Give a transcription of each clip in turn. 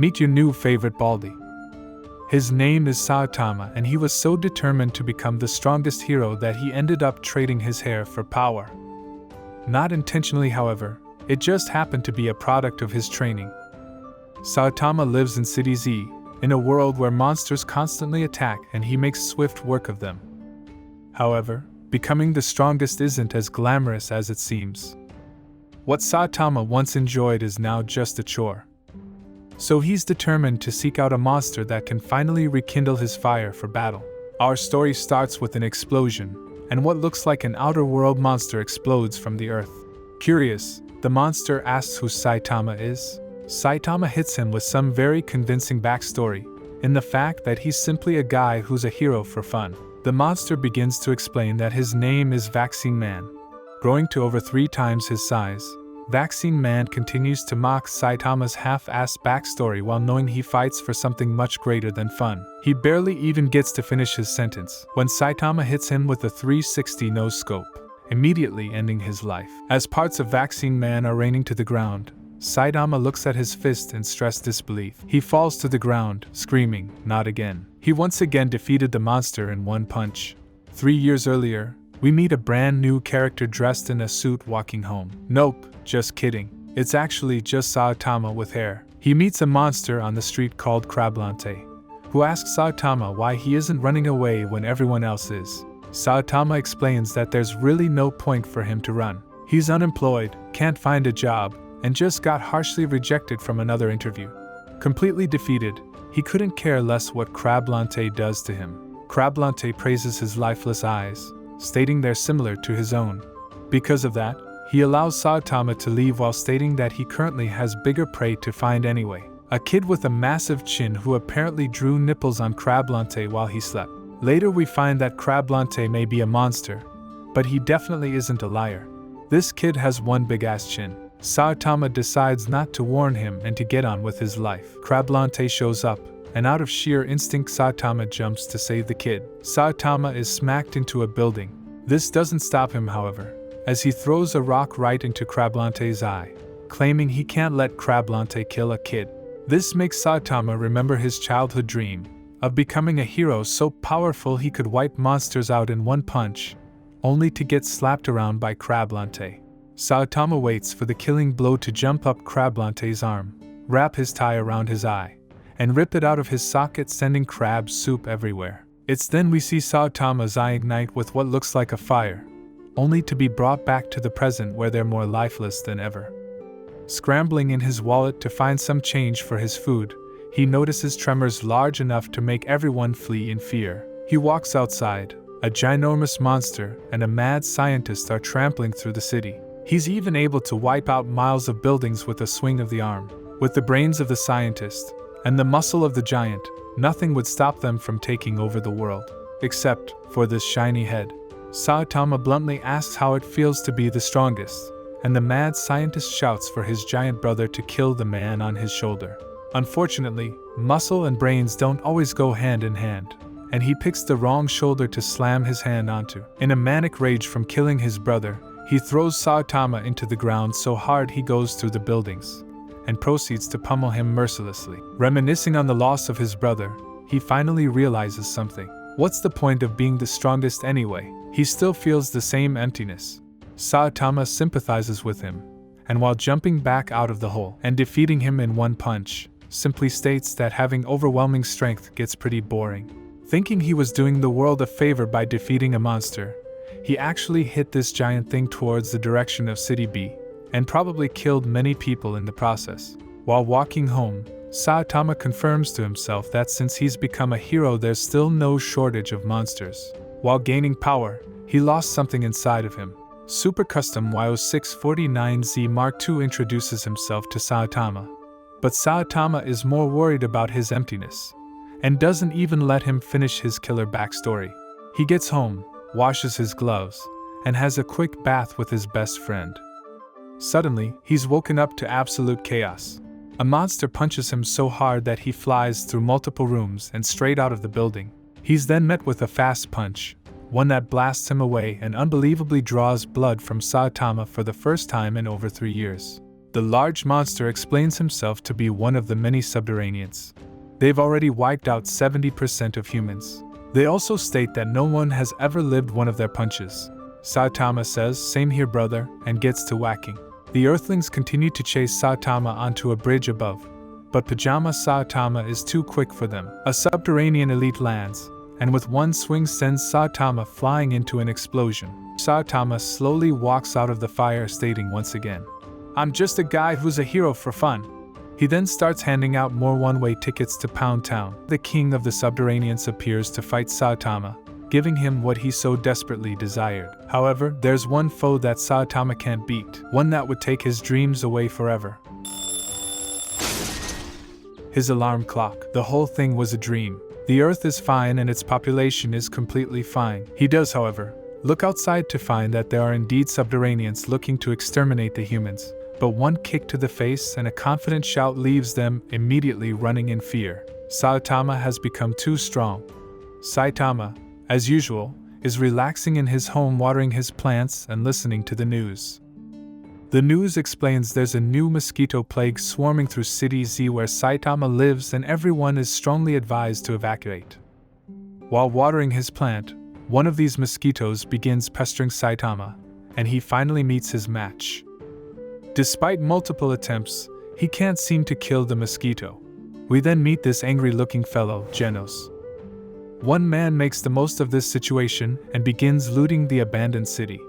Meet your new favorite Baldi. His name is Saitama, and he was so determined to become the strongest hero that he ended up trading his hair for power. Not intentionally, however, it just happened to be a product of his training. Saitama lives in City Z, in a world where monsters constantly attack and he makes swift work of them. However, becoming the strongest isn't as glamorous as it seems. What Saitama once enjoyed is now just a chore. So he's determined to seek out a monster that can finally rekindle his fire for battle. Our story starts with an explosion, and what looks like an outer world monster explodes from the earth. Curious, the monster asks who Saitama is. Saitama hits him with some very convincing backstory, in the fact that he's simply a guy who's a hero for fun. The monster begins to explain that his name is Vaccine Man. Growing to over 3 times his size, Vaccine Man continues to mock Saitama's half-assed backstory while knowing he fights for something much greater than fun. He barely even gets to finish his sentence when Saitama hits him with a 360 no-scope, immediately ending his life. As parts of Vaccine Man are raining to the ground, Saitama looks at his fist in stressed disbelief. He falls to the ground, screaming, "Not again." He once again defeated the monster in one punch. 3 years earlier, we meet a brand new character dressed in a suit walking home. Nope, just kidding. It's actually just Saitama with hair. He meets a monster on the street called Crablante, who asks Saitama why he isn't running away when everyone else is. Saitama explains that there's really no point for him to run. He's unemployed, can't find a job, and just got harshly rejected from another interview. Completely defeated, he couldn't care less what Crablante does to him. Crablante praises his lifeless eyes, stating they're similar to his own. Because of that, he allows Saitama to leave while stating that he currently has bigger prey to find anyway. A kid with a massive chin who apparently drew nipples on Crablante while he slept. Later we find that Crablante may be a monster, but he definitely isn't a liar. This kid has one big-ass chin. Saitama decides not to warn him and to get on with his life. Crablante shows up, and out of sheer instinct Saitama jumps to save the kid. Saitama is smacked into a building. This doesn't stop him, however, as he throws a rock right into Crablante's eye, claiming he can't let Crablante kill a kid. This makes Saitama remember his childhood dream of becoming a hero so powerful he could wipe monsters out in one punch, only to get slapped around by Crablante. Saitama waits for the killing blow to jump up Crablante's arm, wrap his tie around his eye, and rip it out of his socket, sending crab soup everywhere. It's then we see Saitama's eye ignite with what looks like a fire, only to be brought back to the present where they're more lifeless than ever. Scrambling in his wallet to find some change for his food, he notices tremors large enough to make everyone flee in fear. He walks outside. A ginormous monster and a mad scientist are trampling through the city. He's even able to wipe out miles of buildings with a swing of the arm. With the brains of the scientist and the muscle of the giant, nothing would stop them from taking over the world, except for this shiny head. Saitama bluntly asks how it feels to be the strongest, and the mad scientist shouts for his giant brother to kill the man on his shoulder. Unfortunately, muscle and brains don't always go hand in hand, and he picks the wrong shoulder to slam his hand onto. In a manic rage from killing his brother, he throws Saitama into the ground so hard he goes through the buildings, and proceeds to pummel him mercilessly. Reminiscing on the loss of his brother, he finally realizes something. What's the point of being the strongest anyway? He still feels the same emptiness. Saitama sympathizes with him, and while jumping back out of the hole and defeating him in one punch, simply states that having overwhelming strength gets pretty boring. Thinking he was doing the world a favor by defeating a monster, he actually hit this giant thing towards the direction of City B, and probably killed many people in the process. While walking home, Saitama confirms to himself that since he's become a hero, there's still no shortage of monsters. While gaining power, he lost something inside of him. Super Custom YO649Z Mark II introduces himself to Saitama, but Saitama is more worried about his emptiness, and doesn't even let him finish his killer backstory. He gets home, washes his gloves, and has a quick bath with his best friend. Suddenly, he's woken up to absolute chaos. A monster punches him so hard that he flies through multiple rooms and straight out of the building. He's then met with a fast punch, one that blasts him away and unbelievably draws blood from Saitama for the first time in over 3 years. The large monster explains himself to be one of the many subterraneans. They've already wiped out 70% of humans. They also state that no one has ever lived one of their punches. Saitama says, "Same here, brother," and gets to whacking. The Earthlings continue to chase Saitama onto a bridge above, but Pajama Saitama is too quick for them. A subterranean elite lands, and with one swing sends Saitama flying into an explosion. Saitama slowly walks out of the fire, stating once again, "I'm just a guy who's a hero for fun." He then starts handing out more one-way tickets to Pound Town. The king of the subterraneans appears to fight Saitama, giving him what he so desperately desired. However, there's one foe that Saitama can't beat, one that would take his dreams away forever. His alarm clock. The whole thing was a dream. The Earth is fine and its population is completely fine. He does, however, look outside to find that there are indeed subterraneans looking to exterminate the humans. But one kick to the face and a confident shout leaves them immediately running in fear. Saitama has become too strong. Saitama, as usual, is relaxing in his home, watering his plants and listening to the news. The news explains there's a new mosquito plague swarming through City Z where Saitama lives, and everyone is strongly advised to evacuate. While watering his plant, one of these mosquitoes begins pestering Saitama, and he finally meets his match. Despite multiple attempts, he can't seem to kill the mosquito. We then meet this angry-looking fellow, Genos. One man makes the most of this situation and begins looting the abandoned city.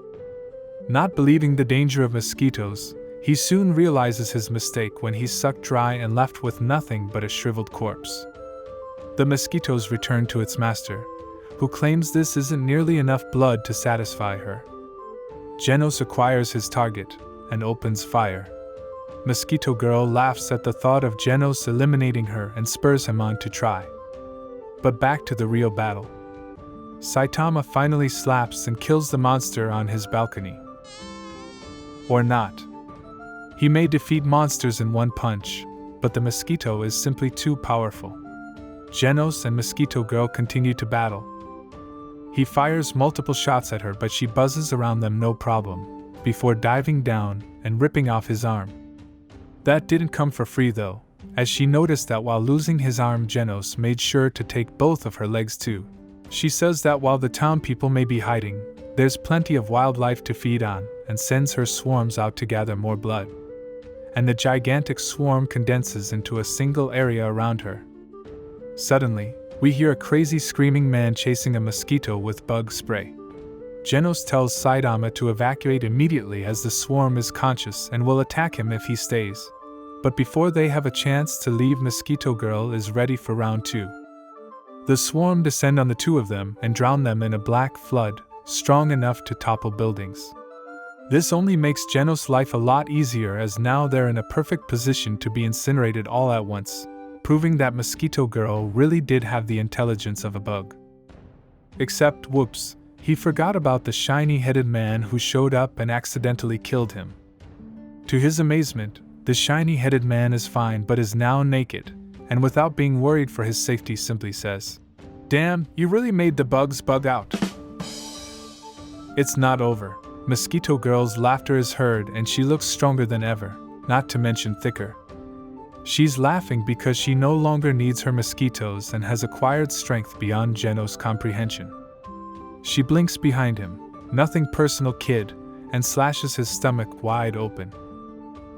Not believing the danger of mosquitoes, he soon realizes his mistake when he's sucked dry and left with nothing but a shriveled corpse. The mosquitoes return to its master, who claims this isn't nearly enough blood to satisfy her. Genos acquires his target and opens fire. Mosquito Girl laughs at the thought of Genos eliminating her and spurs him on to try. But back to the real battle. Saitama finally slaps and kills the monster on his balcony. Or not. He may defeat monsters in one punch, but the mosquito is simply too powerful. Genos and Mosquito Girl continue to battle. He fires multiple shots at her, but she buzzes around them no problem, before diving down and ripping off his arm. That didn't come for free though, as she noticed that while losing his arm, Genos made sure to take both of her legs too. She says that while the town people may be hiding, there's plenty of wildlife to feed on, and sends her swarms out to gather more blood. And the gigantic swarm condenses into a single area around her. Suddenly, we hear a crazy screaming man chasing a mosquito with bug spray. Genos tells Saitama to evacuate immediately as the swarm is conscious and will attack him if he stays. But before they have a chance to leave, Mosquito Girl is ready for round 2. The swarm descend on the two of them and drown them in a black flood, strong enough to topple buildings. This only makes Genos' life a lot easier, as now they're in a perfect position to be incinerated all at once, proving that Mosquito Girl really did have the intelligence of a bug. Except, whoops, he forgot about the shiny-headed man who showed up and accidentally killed him. To his amazement, the shiny-headed man is fine but is now naked, and without being worried for his safety simply says, "Damn, you really made the bugs bug out." It's not over. Mosquito Girl's laughter is heard and she looks stronger than ever, not to mention thicker. She's laughing because she no longer needs her mosquitoes and has acquired strength beyond Genos' comprehension. She blinks behind him, "Nothing personal, kid," and slashes his stomach wide open.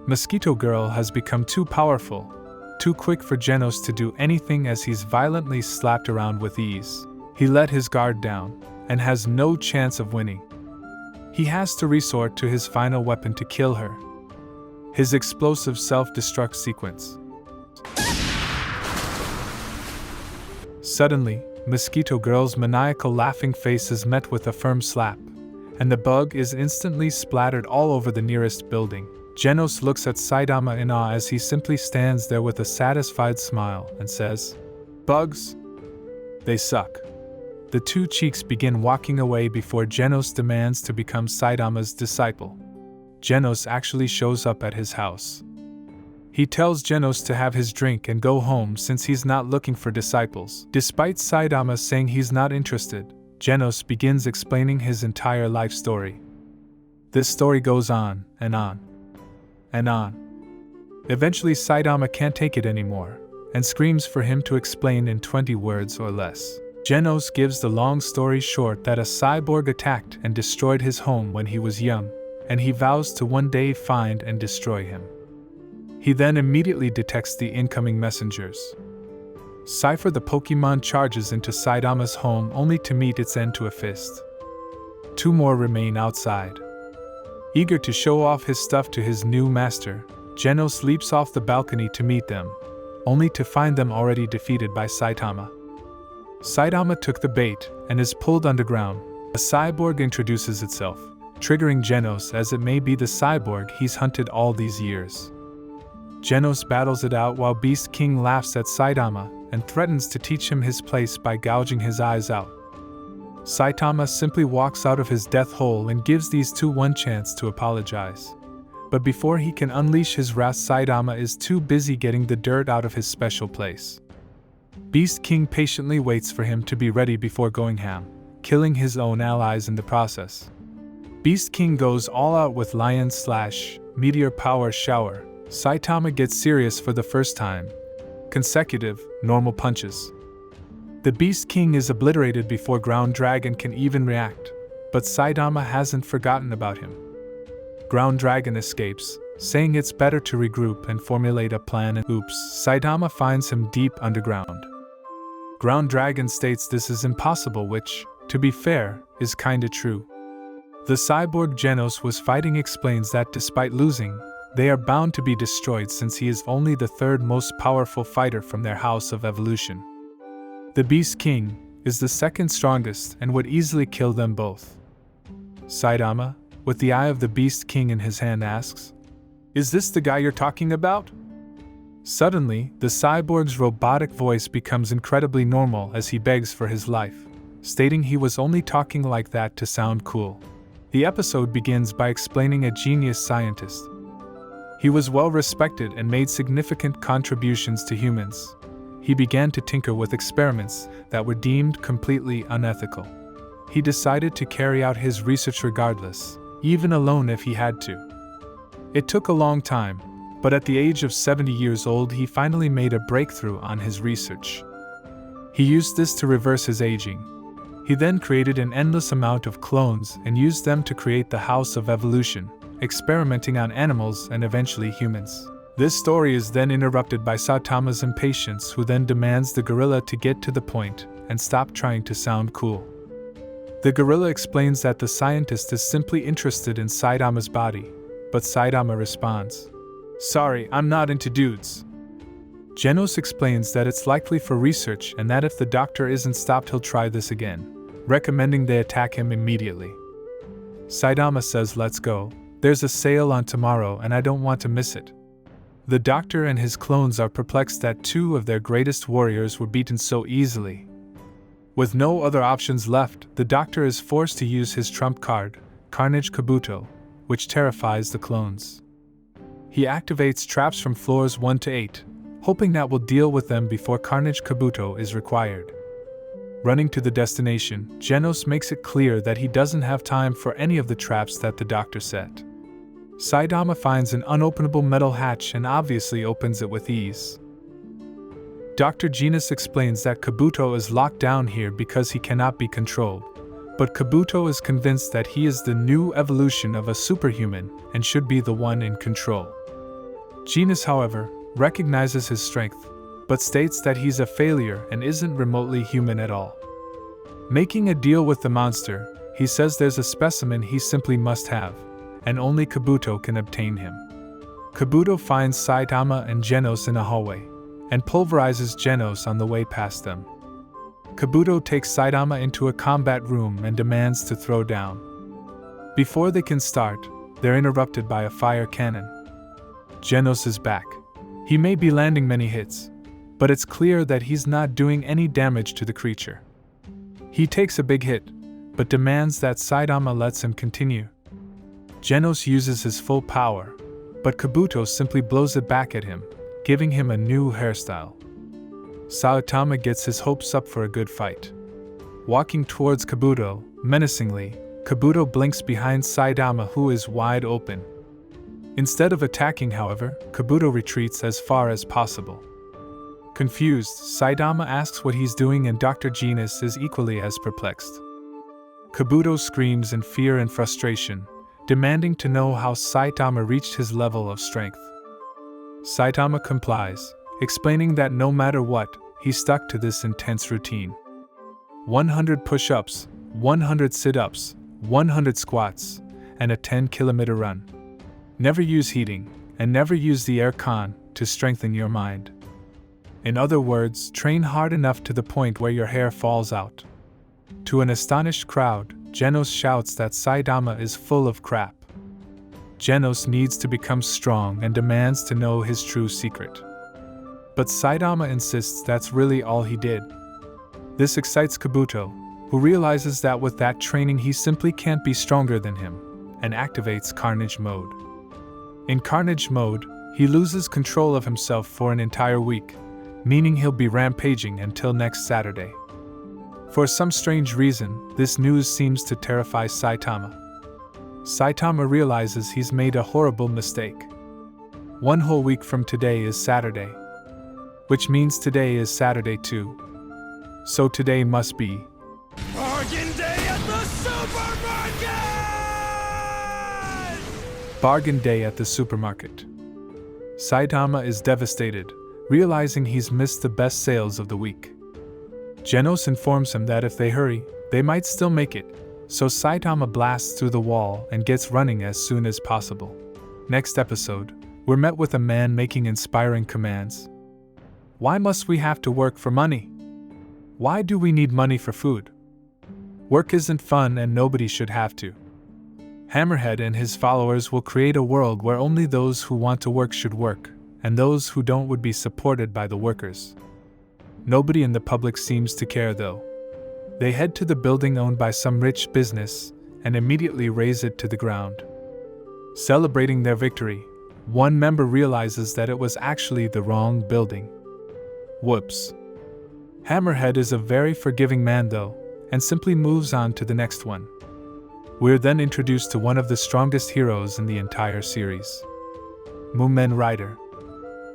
Mosquito Girl has become too powerful, too quick for Genos to do anything, as he's violently slapped around with ease. He let his guard down, and has no chance of winning. He has to resort to his final weapon to kill her. His explosive self-destruct sequence. Suddenly, Mosquito Girl's maniacal laughing face is met with a firm slap, and the bug is instantly splattered all over the nearest building. Genos looks at Saitama in awe as he simply stands there with a satisfied smile and says, "Bugs? They suck." The two cheeks begin walking away before Genos demands to become Saitama's disciple. Genos actually shows up at his house. He tells Genos to have his drink and go home since he's not looking for disciples. Despite Saitama saying he's not interested, Genos begins explaining his entire life story. This story goes on and on and on. Eventually Saitama can't take it anymore, and screams for him to explain in 20 words or less. Genos gives the long story short that a cyborg attacked and destroyed his home when he was young, and he vows to one day find and destroy him. He then immediately detects the incoming messengers. Cypher the Pokemon charges into Saitama's home only to meet its end to a fist. 2 more remain outside. Eager to show off his stuff to his new master, Genos leaps off the balcony to meet them, only to find them already defeated by Saitama. Saitama took the bait and is pulled underground. A cyborg introduces itself, triggering Genos as it may be the cyborg he's hunted all these years. Genos battles it out while Beast King laughs at Saitama and threatens to teach him his place by gouging his eyes out. Saitama simply walks out of his death hole and gives these two one chance to apologize. But before he can unleash his wrath, Saitama is too busy getting the dirt out of his special place. Beast King patiently waits for him to be ready before going ham, killing his own allies in the process. Beast King goes all out with Lion/Meteor Power Shower. Saitama gets serious for the first time. Consecutive, normal punches. The Beast King is obliterated before Ground Dragon can even react, but Saitama hasn't forgotten about him. Ground Dragon escapes, saying it's better to regroup and formulate a plan, and oops, Saitama finds him deep underground. Ground Dragon states this is impossible, which, to be fair, is kinda true. The cyborg Genos was fighting explains that despite losing, they are bound to be destroyed since he is only the 3rd most powerful fighter from their House of Evolution. The Beast King is the 2nd strongest and would easily kill them both. Saitama, with the eye of the Beast King in his hand, asks, "Is this the guy you're talking about?" Suddenly, the cyborg's robotic voice becomes incredibly normal as he begs for his life, stating he was only talking like that to sound cool. The episode begins by explaining a genius scientist. He was well respected and made significant contributions to humans. He began to tinker with experiments that were deemed completely unethical. He decided to carry out his research regardless, even alone if he had to. It took a long time, but at the age of 70 years old he finally made a breakthrough on his research. He used this to reverse his aging. He then created an endless amount of clones and used them to create the House of Evolution, experimenting on animals and eventually humans. This story is then interrupted by Saitama's impatience, who then demands the gorilla to get to the point and stop trying to sound cool. The gorilla explains that the scientist is simply interested in Saitama's body, but Saitama responds, "Sorry, I'm not into dudes." Genos explains that it's likely for research and that if the doctor isn't stopped he'll try this again, recommending they attack him immediately. Saitama says let's go, there's a sale on tomorrow and I don't want to miss it. The doctor and his clones are perplexed that 2 of their greatest warriors were beaten so easily. With no other options left, the doctor is forced to use his trump card, Carnage Kabuto, which terrifies the clones. He activates traps from floors 1 to 8, hoping that will deal with them before Carnage Kabuto is required. Running to the destination, Genos makes it clear that he doesn't have time for any of the traps that the doctor set. Saitama finds an unopenable metal hatch and obviously opens it with ease. Dr. Genus explains that Kabuto is locked down here because he cannot be controlled, but Kabuto is convinced that he is the new evolution of a superhuman and should be the one in control. Genus, however, recognizes his strength, but states that he's a failure and isn't remotely human at all. Making a deal with the monster, he says there's a specimen he simply must have, and only Kabuto can obtain him. Kabuto finds Saitama and Genos in a hallway, and pulverizes Genos on the way past them. Kabuto takes Saitama into a combat room and demands to throw down. Before they can start, they're interrupted by a fire cannon. Genos is back. He may be landing many hits, but it's clear that he's not doing any damage to the creature. He takes a big hit, but demands that Saitama lets him continue. Genos uses his full power, but Kabuto simply blows it back at him, giving him a new hairstyle. Saitama gets his hopes up for a good fight. Walking towards Kabuto, menacingly, Kabuto blinks behind Saitama, who is wide open. Instead of attacking, however, Kabuto retreats as far as possible. Confused, Saitama asks what he's doing and Dr. Genus is equally as perplexed. Kabuto screams in fear and frustration, demanding to know how Saitama reached his level of strength. Saitama complies, explaining that no matter what, he stuck to this intense routine. 100 push-ups, 100 sit-ups, 100 squats, and a 10-kilometer run. Never use heating, and never use the air con to strengthen your mind. In other words, train hard enough to the point where your hair falls out. To an astonished crowd, Genos shouts that Saitama is full of crap. Genos needs to become strong and demands to know his true secret. But Saitama insists that's really all he did. This excites Kabuto, who realizes that with that training he simply can't be stronger than him, and activates Carnage Mode. In Carnage Mode, he loses control of himself for an entire week, meaning he'll be rampaging until next Saturday. For some strange reason, this news seems to terrify Saitama. Saitama realizes he's made a horrible mistake. 1 whole week from today is Saturday, which means today is Saturday too. So today must be Bargain Day at the Supermarket! Bargain Day at the supermarket. Saitama is devastated, realizing he's missed the best sales of the week. Genos informs him that if they hurry, they might still make it, so Saitama blasts through the wall and gets running as soon as possible. Next episode, we're met with a man making inspiring commands. Why must we have to work for money? Why do we need money for food? Work isn't fun and nobody should have to. Hammerhead and his followers will create a world where only those who want to work should work, and those who don't would be supported by the workers. Nobody in the public seems to care though. They head to the building owned by some rich business and immediately raze it to the ground. Celebrating their victory, one member realizes that it was actually the wrong building. Whoops. Hammerhead is a very forgiving man though, and simply moves on to the next one. We're then introduced to one of the strongest heroes in the entire series. Mumen Rider.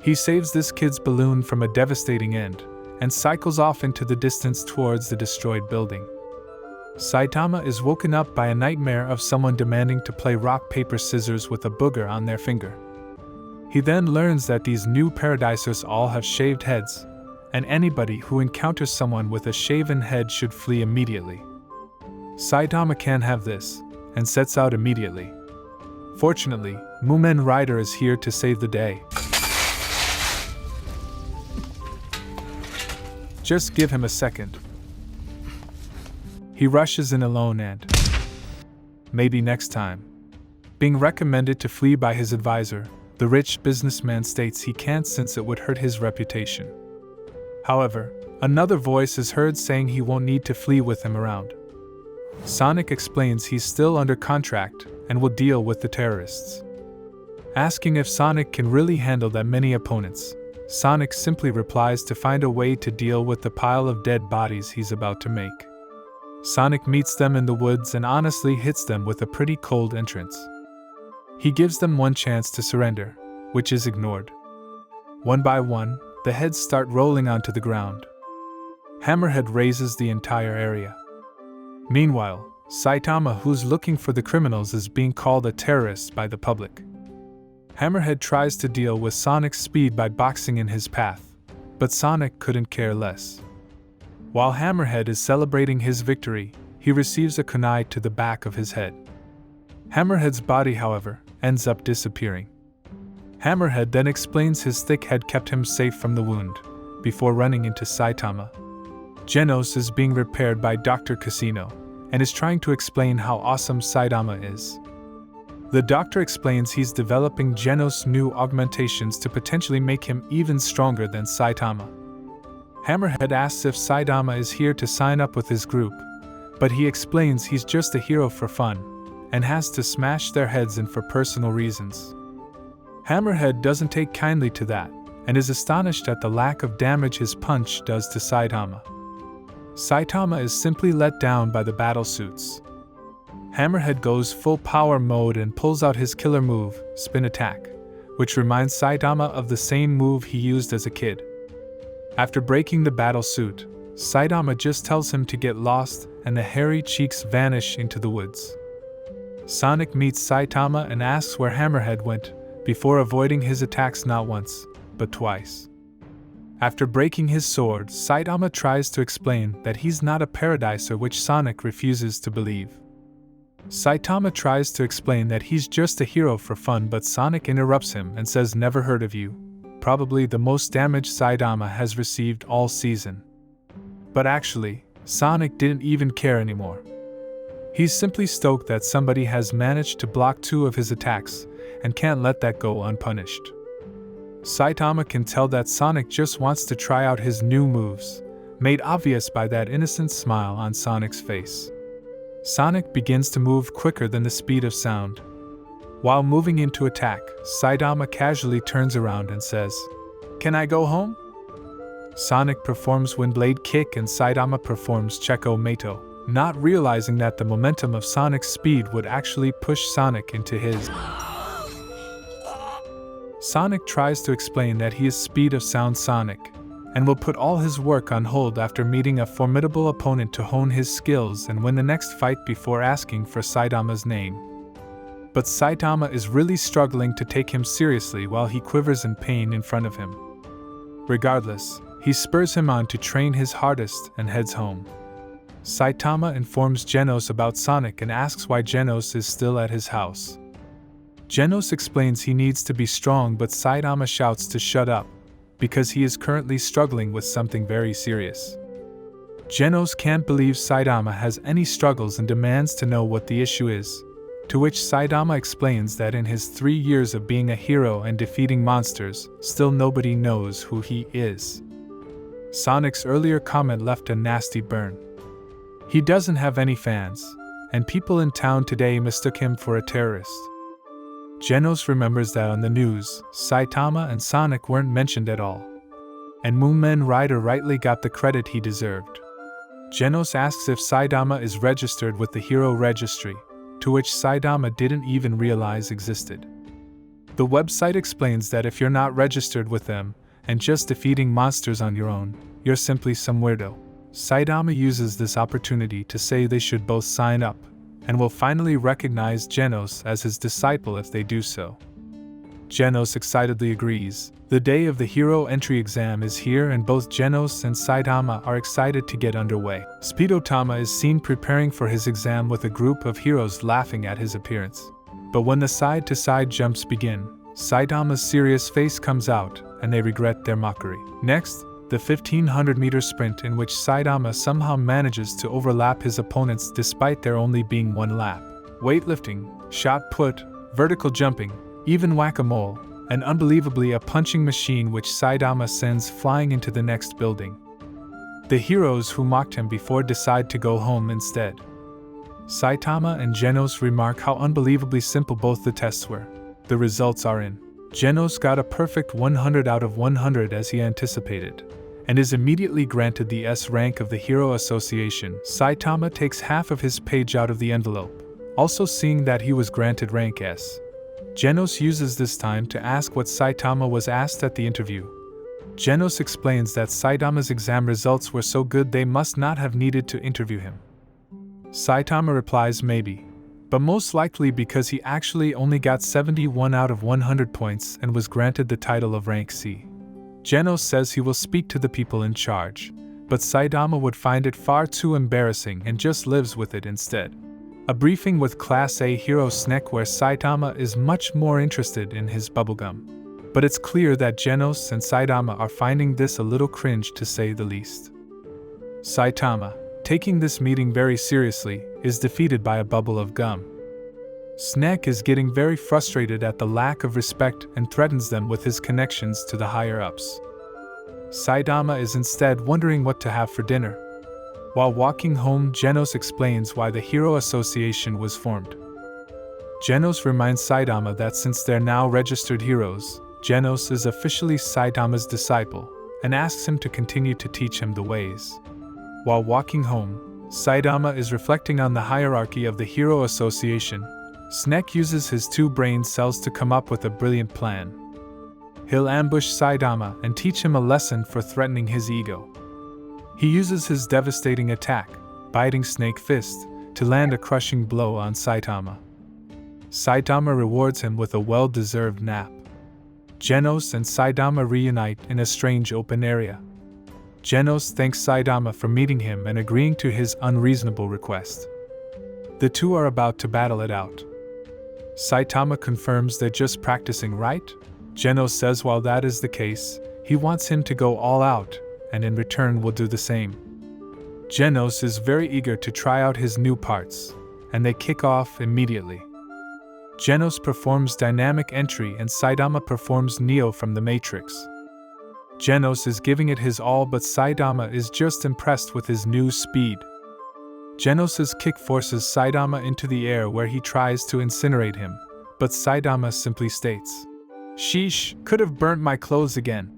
He saves this kid's balloon from a devastating end, and cycles off into the distance towards the destroyed building. Saitama is woken up by a nightmare of someone demanding to play rock, paper, scissors with a booger on their finger. He then learns that these new Paradisers all have shaved heads, and anybody who encounters someone with a shaven head should flee immediately. Saitama can't have this, and sets out immediately. Fortunately, Mumen Rider is here to save the day. Just give him a second. He rushes in alone and maybe next time. Being recommended to flee by his advisor, the rich businessman states he can't since it would hurt his reputation. However, another voice is heard saying he won't need to flee with him around. Sonic explains he's still under contract and will deal with the terrorists. Asking if Sonic can really handle that many opponents, Sonic simply replies to find a way to deal with the pile of dead bodies he's about to make. Sonic meets them in the woods and honestly hits them with a pretty cold entrance. He gives them one chance to surrender, which is ignored. One by one, the heads start rolling onto the ground. Hammerhead raises the entire area. Meanwhile, Saitama, who's looking for the criminals, is being called a terrorist by the public. Hammerhead tries to deal with Sonic's speed by boxing in his path, but Sonic couldn't care less. While Hammerhead is celebrating his victory, he receives a kunai to the back of his head. Hammerhead's body, however, ends up disappearing. Hammerhead then explains his thick head kept him safe from the wound, before running into Saitama. Genos is being repaired by Dr. Casino, and is trying to explain how awesome Saitama is. The doctor explains he's developing Genos' new augmentations to potentially make him even stronger than Saitama. Hammerhead asks if Saitama is here to sign up with his group, but he explains he's just a hero for fun, and has to smash their heads in for personal reasons. Hammerhead doesn't take kindly to that, and is astonished at the lack of damage his punch does to Saitama. Saitama is simply let down by the battlesuits. Hammerhead goes full power mode and pulls out his killer move, Spin Attack, which reminds Saitama of the same move he used as a kid. After breaking the battle suit, Saitama just tells him to get lost and the hairy cheeks vanish into the woods. Sonic meets Saitama and asks where Hammerhead went, before avoiding his attacks not once, but twice. After breaking his sword, Saitama tries to explain that he's not a paradiser, which Sonic refuses to believe. Saitama tries to explain that he's just a hero for fun, but Sonic interrupts him and says never heard of you, probably the most damage Saitama has received all season. But actually, Sonic didn't even care anymore. He's simply stoked that somebody has managed to block 2 of his attacks and can't let that go unpunished. Saitama can tell that Sonic just wants to try out his new moves, made obvious by that innocent smile on Sonic's face. Sonic begins to move quicker than the speed of sound. While moving into attack, Saitama casually turns around and says, "Can I go home?" Sonic performs Windblade Kick and Saitama performs Checo Mato, not realizing that the momentum of Sonic's speed would actually push Sonic into his. Sonic tries to explain that he is Speed of Sound Sonic, and will put all his work on hold after meeting a formidable opponent to hone his skills and win the next fight before asking for Saitama's name. But Saitama is really struggling to take him seriously while he quivers in pain in front of him. Regardless, he spurs him on to train his hardest and heads home. Saitama informs Genos about Sonic and asks why Genos is still at his house. Genos explains he needs to be strong, but Saitama shouts to shut up, because he is currently struggling with something very serious. Genos can't believe Saitama has any struggles and demands to know what the issue is, to which Saitama explains that in his 3 years of being a hero and defeating monsters, still nobody knows who he is. Sonic's earlier comment left a nasty burn. He doesn't have any fans, and people in town today mistook him for a terrorist. Genos remembers that on the news, Saitama and Sonic weren't mentioned at all, and Moonman Rider rightly got the credit he deserved. Genos asks if Saitama is registered with the Hero Registry, to which Saitama didn't even realize existed. The website explains that if you're not registered with them, and just defeating monsters on your own, you're simply some weirdo. Saitama uses this opportunity to say they should both sign up, and will finally recognize Genos as his disciple if they do so. Genos excitedly agrees. The day of the hero entry exam is here and both Genos and Saitama are excited to get underway. Speedotama is seen preparing for his exam with a group of heroes laughing at his appearance. But when the side-to-side jumps begin, Saitama's serious face comes out and they regret their mockery. Next, the 1500-meter sprint in which Saitama somehow manages to overlap his opponents despite there only being 1 lap. Weightlifting, shot put, vertical jumping, even whack-a-mole, and unbelievably a punching machine which Saitama sends flying into the next building. The heroes who mocked him before decide to go home instead. Saitama and Genos remark how unbelievably simple both the tests were. The results are in. Genos got a perfect 100 out of 100 as he anticipated, and is immediately granted the S rank of the Hero Association. Saitama takes half of his page out of the envelope, also seeing that he was granted rank S. Genos uses this time to ask what Saitama was asked at the interview. Genos explains that Saitama's exam results were so good they must not have needed to interview him. Saitama replies maybe, but most likely because he actually only got 71 out of 100 points and was granted the title of rank C. Genos says he will speak to the people in charge, but Saitama would find it far too embarrassing and just lives with it instead. A briefing with Class A hero Snack where Saitama is much more interested in his bubblegum. But it's clear that Genos and Saitama are finding this a little cringe to say the least. Saitama, taking this meeting very seriously, is defeated by a bubble of gum. Snack is getting very frustrated at the lack of respect and threatens them with his connections to the higher-ups. Saitama is instead wondering what to have for dinner. While walking home, Genos explains why the Hero Association was formed. Genos reminds Saitama that since they're now registered heroes, Genos is officially Saitama's disciple, and asks him to continue to teach him the ways. While walking home, Saitama is reflecting on the hierarchy of the Hero Association. Snake uses his 2 brain cells to come up with a brilliant plan. He'll ambush Saitama and teach him a lesson for threatening his ego. He uses his devastating attack, Biting Snake Fist, to land a crushing blow on Saitama. Saitama rewards him with a well-deserved nap. Genos and Saitama reunite in a strange open area. Genos thanks Saitama for meeting him and agreeing to his unreasonable request. The two are about to battle it out. Saitama confirms they're just practicing, right? Genos says while that is the case, he wants him to go all out, and in return will do the same. Genos is very eager to try out his new parts, and they kick off immediately. Genos performs Dynamic Entry and Saitama performs Neo from the Matrix. Genos is giving it his all, but Saitama is just impressed with his new speed. Genos' kick forces Saitama into the air where he tries to incinerate him, but Saitama simply states, "Sheesh, could have burnt my clothes again."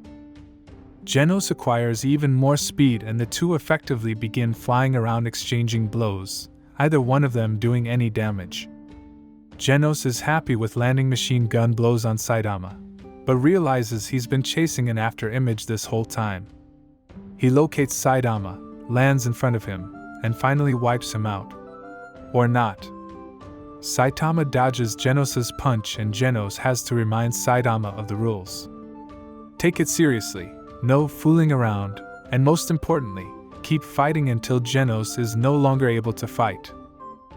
Genos acquires even more speed and the two effectively begin flying around exchanging blows, either one of them doing any damage. Genos is happy with landing machine gun blows on Saitama, but realizes he's been chasing an after image this whole time. He locates Saitama, lands in front of him, and finally wipes him out. Or not. Saitama dodges Genos' punch and Genos has to remind Saitama of the rules. Take it seriously, no fooling around, and most importantly, keep fighting until Genos is no longer able to fight.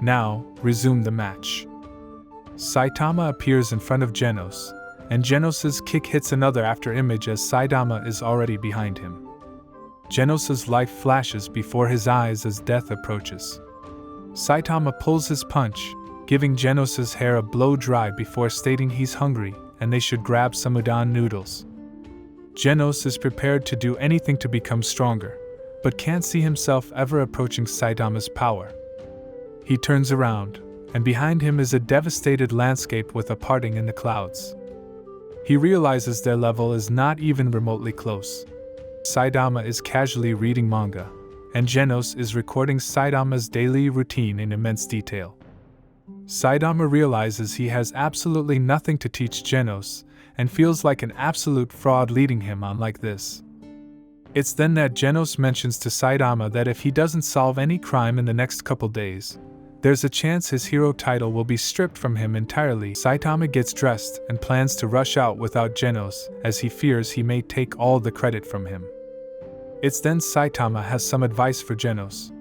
Now, resume the match. Saitama appears in front of Genos, and Genos' kick hits another after image as Saitama is already behind him. Genos' life flashes before his eyes as death approaches. Saitama pulls his punch, giving Genos' hair a blow dry before stating he's hungry and they should grab some udon noodles. Genos is prepared to do anything to become stronger, but can't see himself ever approaching Saitama's power. He turns around, and behind him is a devastated landscape with a parting in the clouds. He realizes their level is not even remotely close. Saitama is casually reading manga, and Genos is recording Saitama's daily routine in immense detail. Saitama realizes he has absolutely nothing to teach Genos, and feels like an absolute fraud leading him on like this. It's then that Genos mentions to Saitama that if he doesn't solve any crime in the next couple days, there's a chance his hero title will be stripped from him entirely. Saitama gets dressed and plans to rush out without Genos, as he fears he may take all the credit from him. It's then Saitama has some advice for Genos.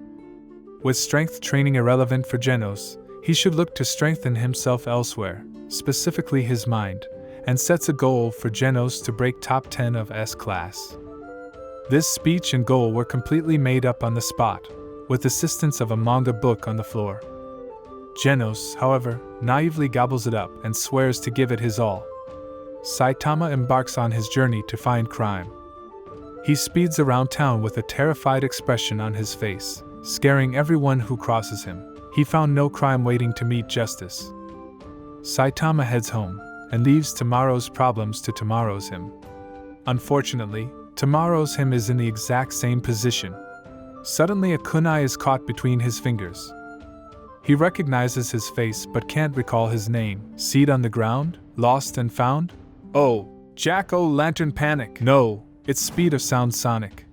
With strength training irrelevant for Genos, he should look to strengthen himself elsewhere, specifically his mind, and sets a goal for Genos to break top 10 of S class. This speech and goal were completely made up on the spot, with assistance of a manga book on the floor. Genos, however, naively gobbles it up and swears to give it his all. Saitama embarks on his journey to find crime. He speeds around town with a terrified expression on his face, scaring everyone who crosses him. He found no crime waiting to meet justice. Saitama heads home and leaves tomorrow's problems to tomorrow's him. Unfortunately, tomorrow's him is in the exact same position. Suddenly a kunai is caught between his fingers. He recognizes his face but can't recall his name. Seed on the ground? Lost and found? Oh, Jack-o'-lantern panic! No, it's Speed of Sound Sonic.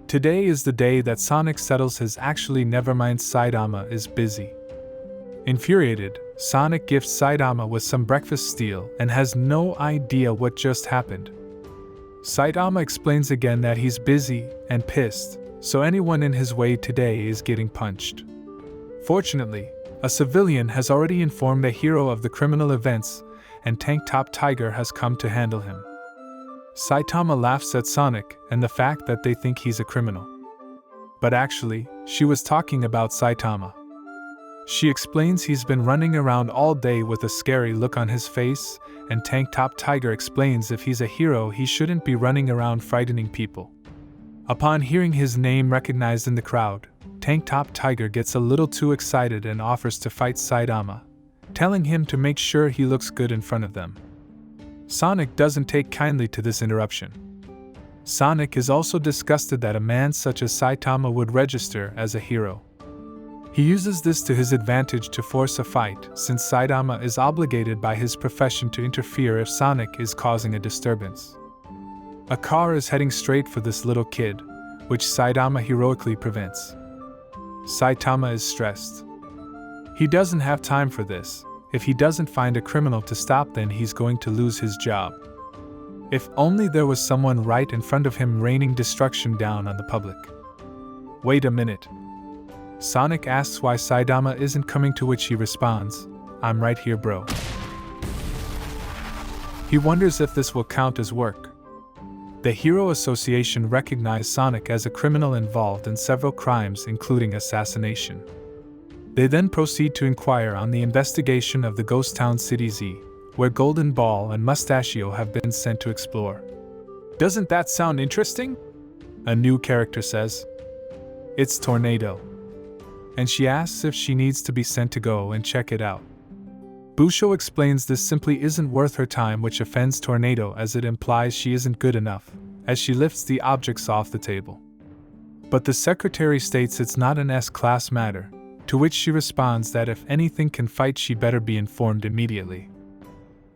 Today is the day that Sonic settles his actually nevermind. Saitama is busy. Infuriated, Sonic gifts Saitama with some breakfast steal and has no idea what just happened. Saitama explains again that he's busy and pissed, so anyone in his way today is getting punched. Fortunately, a civilian has already informed the hero of the criminal events, and Tank Top Tiger has come to handle him. Saitama laughs at Sonic and the fact that they think he's a criminal. But actually, she was talking about Saitama. She explains he's been running around all day with a scary look on his face, and Tank Top Tiger explains if he's a hero he shouldn't be running around frightening people. Upon hearing his name recognized in the crowd, Tank Top Tiger gets a little too excited and offers to fight Saitama, telling him to make sure he looks good in front of them. Sonic doesn't take kindly to this interruption. Sonic is also disgusted that a man such as Saitama would register as a hero. He uses this to his advantage to force a fight, since Saitama is obligated by his profession to interfere if Sonic is causing a disturbance. A car is heading straight for this little kid, which Saitama heroically prevents. Saitama is stressed. He doesn't have time for this. If he doesn't find a criminal to stop, then he's going to lose his job. If only there was someone right in front of him raining destruction down on the public. Wait a minute. Sonic asks why Saitama isn't coming, to which he responds, "I'm right here, bro." He wonders if this will count as work. The Hero Association recognized Sonic as a criminal involved in several crimes, including assassination. They then proceed to inquire on the investigation of the ghost town City Z, where Golden Ball and Mustachio have been sent to explore. "Doesn't that sound interesting?" a new character says. "It's Tornado." And she asks if she needs to be sent to go and check it out. Busho explains this simply isn't worth her time, which offends Tornado as it implies she isn't good enough, as she lifts the objects off the table. But the secretary states it's not an S-class matter, to which she responds that if anything can fight, she better be informed immediately.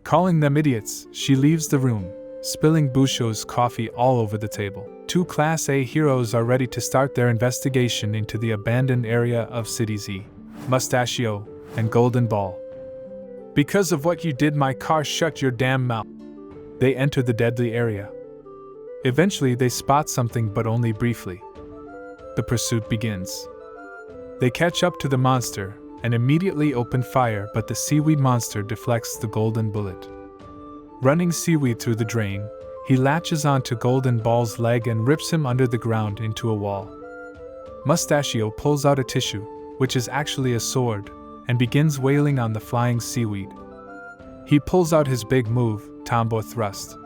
Calling them idiots, she leaves the room, spilling Busho's coffee all over the table. Two Class A heroes are ready to start their investigation into the abandoned area of City Z, Mustachio and Golden Ball. "Because of what you did, my car, shut your damn mouth." They enter the deadly area. Eventually they spot something, but only briefly. The pursuit begins. They catch up to the monster and immediately open fire, but the seaweed monster deflects the golden bullet. Running seaweed through the drain, he latches onto Golden Ball's leg and rips him under the ground into a wall. Mustachio pulls out a tissue, which is actually a sword, and begins wailing on the flying seaweed. He pulls out his big move, Tombow Thrust.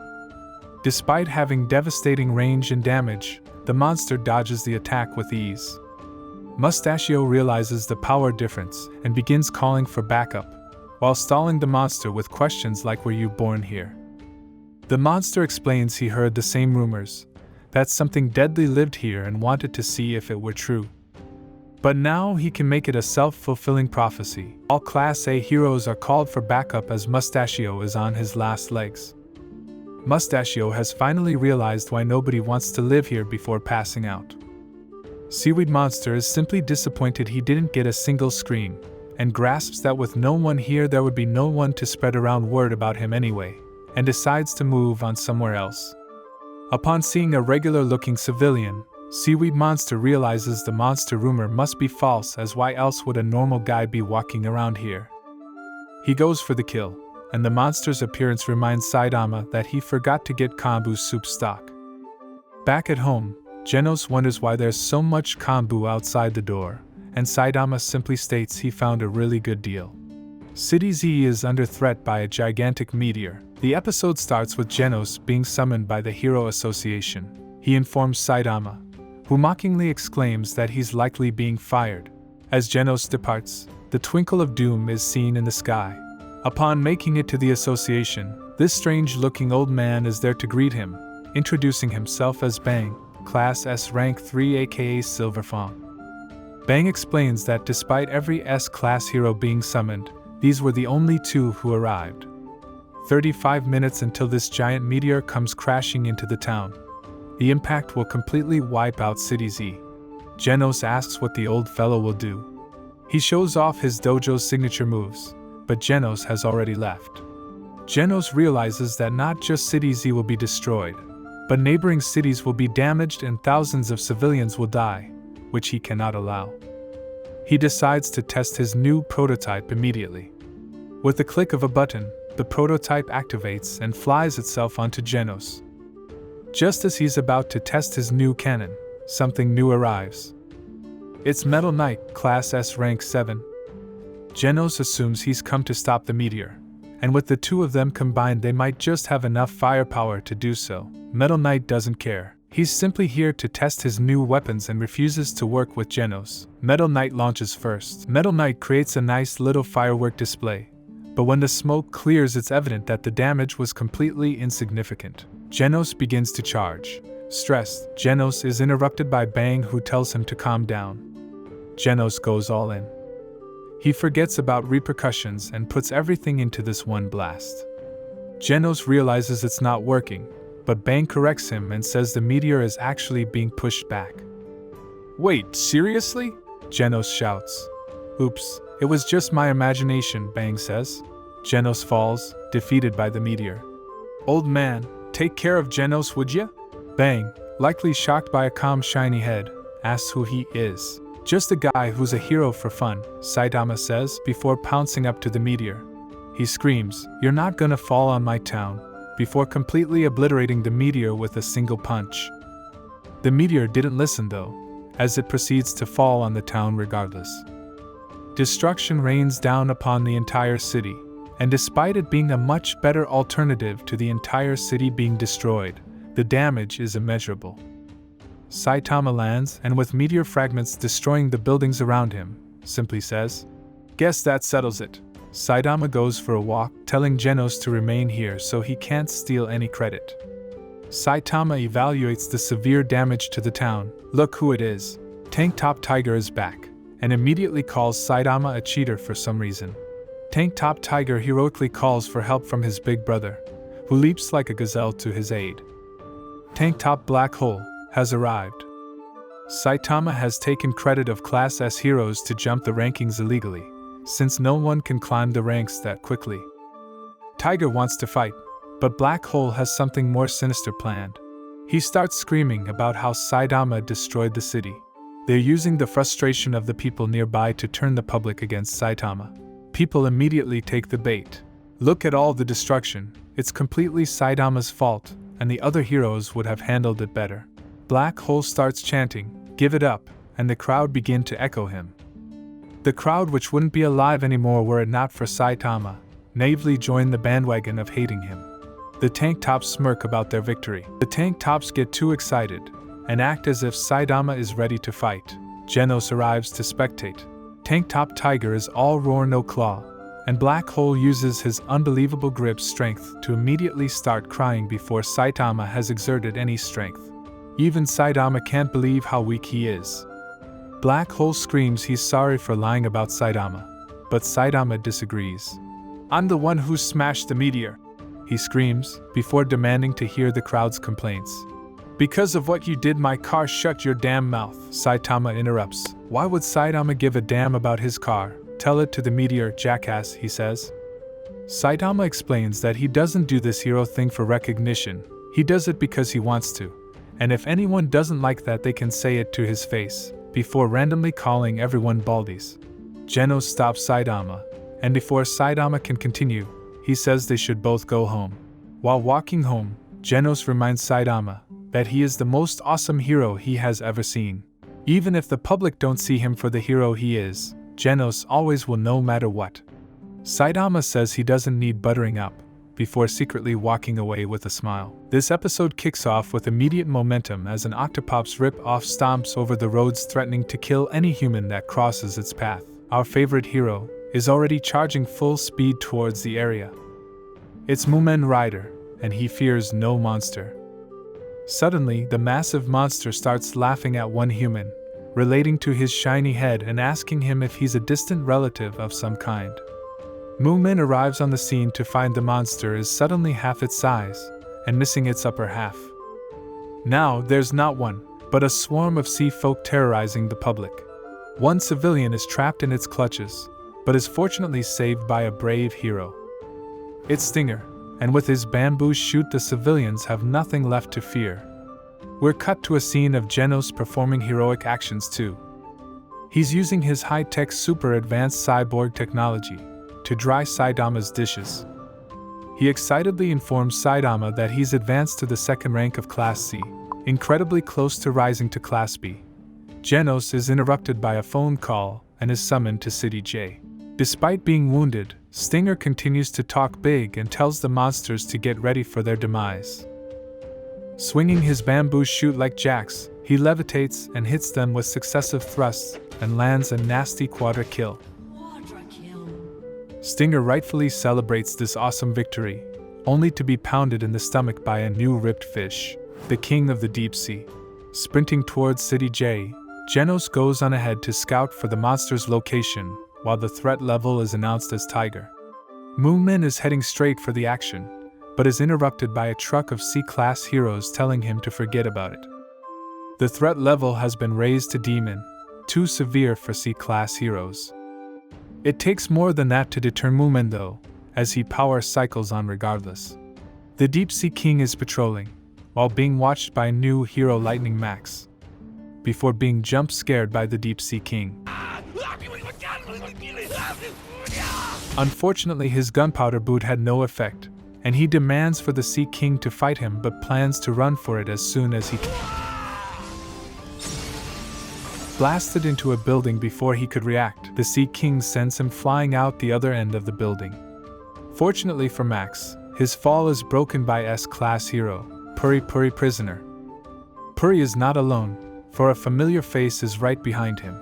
Despite having devastating range and damage, the monster dodges the attack with ease. Mustachio realizes the power difference and begins calling for backup, while stalling the monster with questions like, "Were you born here?" The monster explains he heard the same rumors, that something deadly lived here and wanted to see if it were true. But now he can make it a self-fulfilling prophecy. All Class A heroes are called for backup as Mustachio is on his last legs. Mustachio has finally realized why nobody wants to live here before passing out. Seaweed Monster is simply disappointed he didn't get a single scream, and grasps that with no one here there would be no one to spread around word about him anyway, and decides to move on somewhere else. Upon seeing a regular-looking civilian, Seaweed Monster realizes the monster rumor must be false, as why else would a normal guy be walking around here? He goes for the kill, and the monster's appearance reminds Saitama that he forgot to get kombu soup stock. Back at home, Genos wonders why there's so much kombu outside the door, and Saitama simply states he found a really good deal. City Z is under threat by a gigantic meteor. The episode starts with Genos being summoned by the Hero Association. He informs Saitama, who mockingly exclaims that he's likely being fired. As Genos departs, the twinkle of doom is seen in the sky. Upon making it to the association, this strange-looking old man is there to greet him, introducing himself as Bang, Class S Rank 3 aka Silver Fawn. Bang explains that despite every S-class hero being summoned, these were the only two who arrived. 35 minutes until this giant meteor comes crashing into the town. The impact will completely wipe out City Z. Genos asks what the old fellow will do. He shows off his dojo's signature moves, but Genos has already left. Genos realizes that not just City Z will be destroyed, but neighboring cities will be damaged and thousands of civilians will die, which he cannot allow. He decides to test his new prototype immediately. With the click of a button, the prototype activates and flies itself onto Genos. Just as he's about to test his new cannon, something new arrives. It's Metal Knight, Class S Rank 7. Genos assumes he's come to stop the meteor, and with the two of them combined they might just have enough firepower to do so. Metal Knight doesn't care. He's simply here to test his new weapons and refuses to work with Genos. Metal Knight launches first. Metal Knight creates a nice little firework display, but when the smoke clears it's evident that the damage was completely insignificant. Genos begins to charge. Stressed, Genos is interrupted by Bang, who tells him to calm down. Genos goes all in. He forgets about repercussions and puts everything into this one blast. Genos realizes it's not working, but Bang corrects him and says the meteor is actually being pushed back. Wait, seriously? Genos shouts. Oops, it was just my imagination, Bang says. Genos falls, defeated by the meteor. Old man, take care of Genos, would ya? Bang, likely shocked by a calm shiny head, asks who he is. Just a guy who's a hero for fun, Saitama says before pouncing up to the meteor. He screams, "You're not gonna fall on my town," before completely obliterating the meteor with a single punch. The meteor didn't listen though, as it proceeds to fall on the town regardless. Destruction rains down upon the entire city, and despite it being a much better alternative to the entire city being destroyed, the damage is immeasurable. Saitama lands, and with meteor fragments destroying the buildings around him, simply says, "Guess that settles it." Saitama goes for a walk, telling Genos to remain here so he can't steal any credit. Saitama evaluates the severe damage to the town. Look who it is. Tank Top Tiger is back, and immediately calls Saitama a cheater for some reason. Tank Top Tiger heroically calls for help from his big brother, who leaps like a gazelle to his aid. Tank Top Black Hole has arrived. Saitama has taken credit of Class S heroes to jump the rankings illegally, since no one can climb the ranks that quickly. Tiger wants to fight, but Black Hole has something more sinister planned. He starts screaming about how Saitama destroyed the city. They're using the frustration of the people nearby to turn the public against Saitama. People immediately take the bait. Look at all the destruction, it's completely Saitama's fault, and the other heroes would have handled it better. Black Hole starts chanting, "Give it up," and the crowd begin to echo him. The crowd, which wouldn't be alive anymore were it not for Saitama, naively join the bandwagon of hating him. The Tank Tops smirk about their victory. The Tank Tops get too excited and act as if Saitama is ready to fight. Genos arrives to spectate. Tank Top Tiger is all roar no claw, and Black Hole uses his unbelievable grip strength to immediately start crying before Saitama has exerted any strength. Even Saitama can't believe how weak he is. Black Hole screams he's sorry for lying about Saitama, but Saitama disagrees. "I'm the one who smashed the meteor," he screams, before demanding to hear the crowd's complaints. "Because of what you did, my car shut your damn mouth," Saitama interrupts. Why would Saitama give a damn about his car? Tell it to the meteor, jackass, he says. Saitama explains that he doesn't do this hero thing for recognition, he does it because he wants to. And if anyone doesn't like that, they can say it to his face, before randomly calling everyone baldies. Genos stops Saitama, and before Saitama can continue, he says they should both go home. While walking home, Genos reminds Saitama that he is the most awesome hero he has ever seen. Even if the public don't see him for the hero he is, Genos always will no matter what. Saitama says he doesn't need buttering up, before secretly walking away with a smile. This episode kicks off with immediate momentum as an Octopops rip-off stomps over the roads, threatening to kill any human that crosses its path. Our favorite hero is already charging full speed towards the area. It's Mumen Rider, and he fears no monster. Suddenly, the massive monster starts laughing at one human, relating to his shiny head and asking him if he's a distant relative of some kind. Mumen arrives on the scene to find the monster is suddenly half its size, and missing its upper half. Now, there's not one, but a swarm of sea folk terrorizing the public. One civilian is trapped in its clutches, but is fortunately saved by a brave hero. It's Stinger, and with his bamboo shoot the civilians have nothing left to fear. We're cut to a scene of Genos performing heroic actions too. He's using his high-tech super advanced cyborg technology to dry Saitama's dishes. He excitedly informs Saitama that he's advanced to the second rank of Class C, incredibly close to rising to Class B. Genos is interrupted by a phone call and is summoned to City J. Despite being wounded, Stinger continues to talk big and tells the monsters to get ready for their demise. Swinging his bamboo shoot like jacks, he levitates and hits them with successive thrusts and lands a nasty quadra kill. Stinger rightfully celebrates this awesome victory, only to be pounded in the stomach by a new ripped fish, the king of the deep sea. Sprinting towards City J, Genos goes on ahead to scout for the monster's location, while the threat level is announced as Tiger. Moonman is heading straight for the action, but is interrupted by a truck of C-class heroes telling him to forget about it. The threat level has been raised to Demon, too severe for C-class heroes. It takes more than that to deter Moonman though, as he power cycles on regardless. The Deep Sea King is patrolling, while being watched by new hero Lightning Max, before being jump-scared by the Deep Sea King. Unfortunately, his gunpowder boot had no effect, and he demands for the Sea King to fight him but plans to run for it as soon as he can. Blasted into a building before he could react, the Sea King sends him flying out the other end of the building. Fortunately for Max, his fall is broken by S-class hero, Puri Prisoner. Puri is not alone, for a familiar face is right behind him.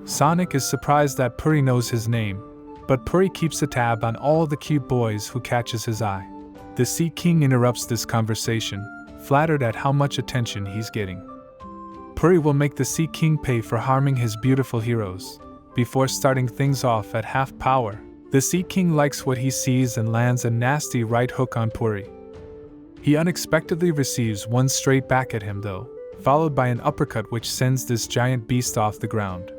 Sonic is surprised that Puri knows his name, but Puri keeps a tab on all the cute boys who catches his eye. The Sea King interrupts this conversation, flattered at how much attention he's getting. Puri will make the Sea King pay for harming his beautiful heroes. Before starting things off at half power, the Sea King likes what he sees and lands a nasty right hook on Puri. He unexpectedly receives one straight back at him though, followed by an uppercut which sends this giant beast off the ground.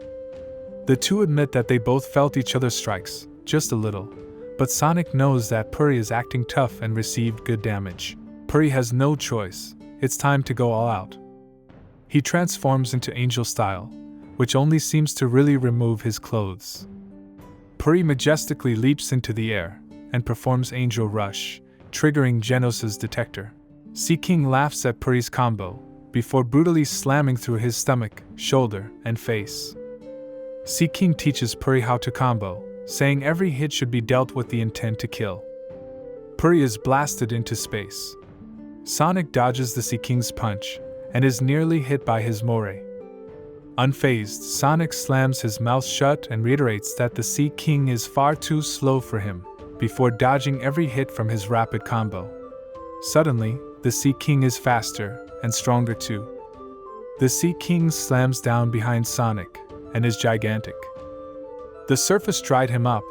The two admit that they both felt each other's strikes, just a little, but Sonic knows that Puri is acting tough and received good damage. Puri has no choice, it's time to go all out. He transforms into angel style, which only seems to really remove his clothes. Puri majestically leaps into the air and performs Angel Rush, triggering Genos' detector. Sea King laughs at Puri's combo, before brutally slamming through his stomach, shoulder, and face. Sea King teaches Puri how to combo, saying every hit should be dealt with the intent to kill. Puri is blasted into space. Sonic dodges the Sea King's punch, and is nearly hit by his moray. Unfazed, Sonic slams his mouth shut and reiterates that the Sea King is far too slow for him, before dodging every hit from his rapid combo. Suddenly, the Sea King is faster and stronger too. The Sea King slams down behind Sonic and is gigantic. The surface dried him up,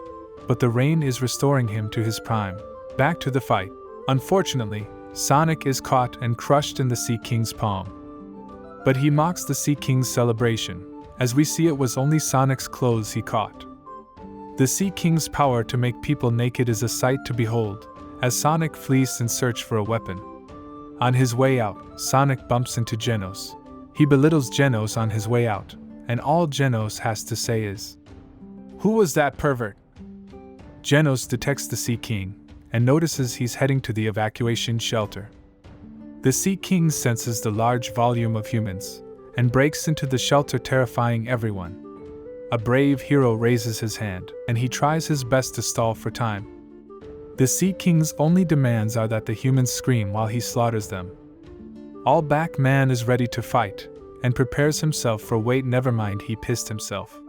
but the rain is restoring him to his prime. Back to the fight. Unfortunately, Sonic is caught and crushed in the Sea King's palm. But he mocks the Sea King's celebration, as we see it was only Sonic's clothes he caught. The Sea King's power to make people naked is a sight to behold, as Sonic flees in search for a weapon. On his way out, Sonic bumps into Genos. He belittles Genos on his way out, and all Genos has to say is, "Who was that pervert?" Genos detects the Sea King, and notices he's heading to the evacuation shelter. The Sea King senses the large volume of humans, and breaks into the shelter terrifying everyone. A brave hero raises his hand, and he tries his best to stall for time. The Sea King's only demands are that the humans scream while he slaughters them. All Back Man is ready to fight, and prepares himself for wait never mind he pissed himself.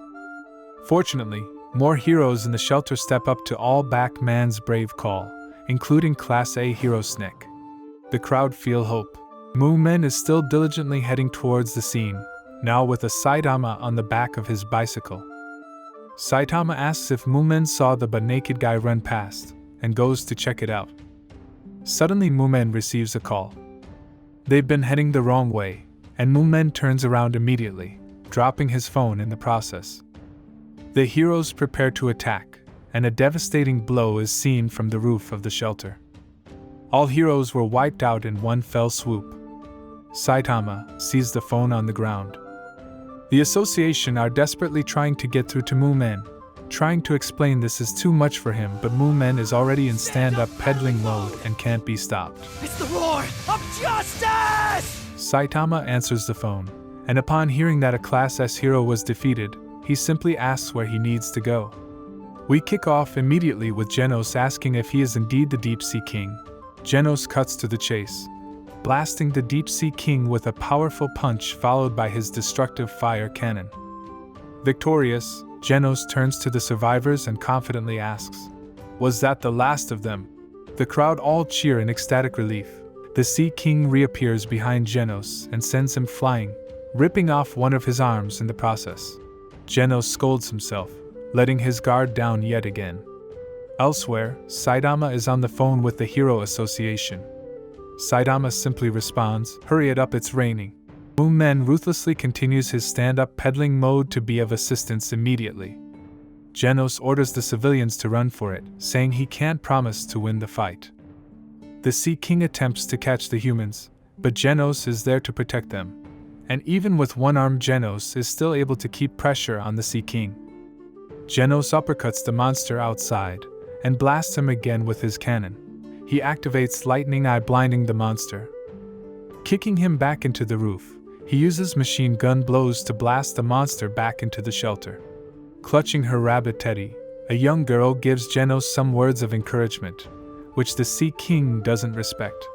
Fortunately, more heroes in the shelter step up to All Back Man's brave call, including Class A hero Snick. The crowd feel hope. Moomin is still diligently heading towards the scene, now with a Saitama on the back of his bicycle. Saitama asks if Moomin saw the butt-naked guy run past, and goes to check it out. Suddenly Moomin receives a call. They've been heading the wrong way, and Moomin turns around immediately, dropping his phone in the process. The heroes prepare to attack, and a devastating blow is seen from the roof of the shelter. All heroes were wiped out in one fell swoop. Saitama sees the phone on the ground. The association are desperately trying to get through to Moomin, trying to explain this is too much for him, but Moomin is already in stand-up peddling mode and can't be stopped. It's the roar of justice! Saitama answers the phone, and upon hearing that a Class S hero was defeated, he simply asks where he needs to go. We kick off immediately with Genos asking if he is indeed the Deep Sea King. Genos cuts to the chase, blasting the Deep Sea King with a powerful punch followed by his destructive fire cannon. Victorious, Genos turns to the survivors and confidently asks, "Was that the last of them?" The crowd all cheer in ecstatic relief. The Sea King reappears behind Genos and sends him flying, ripping off one of his arms in the process. Genos scolds himself, letting his guard down yet again. Elsewhere, Saitama is on the phone with the Hero Association. Saitama simply responds, "Hurry it up, it's raining." Moon ruthlessly continues his stand-up peddling mode to be of assistance immediately. Genos orders the civilians to run for it, saying he can't promise to win the fight. The Sea King attempts to catch the humans, but Genos is there to protect them. And even with one arm, Genos is still able to keep pressure on the Sea King. Genos uppercuts the monster outside, and blasts him again with his cannon. He activates Lightning Eye, blinding the monster. Kicking him back into the roof, he uses machine gun blows to blast the monster back into the shelter. Clutching her rabbit teddy, a young girl gives Genos some words of encouragement, which the Sea King doesn't respect.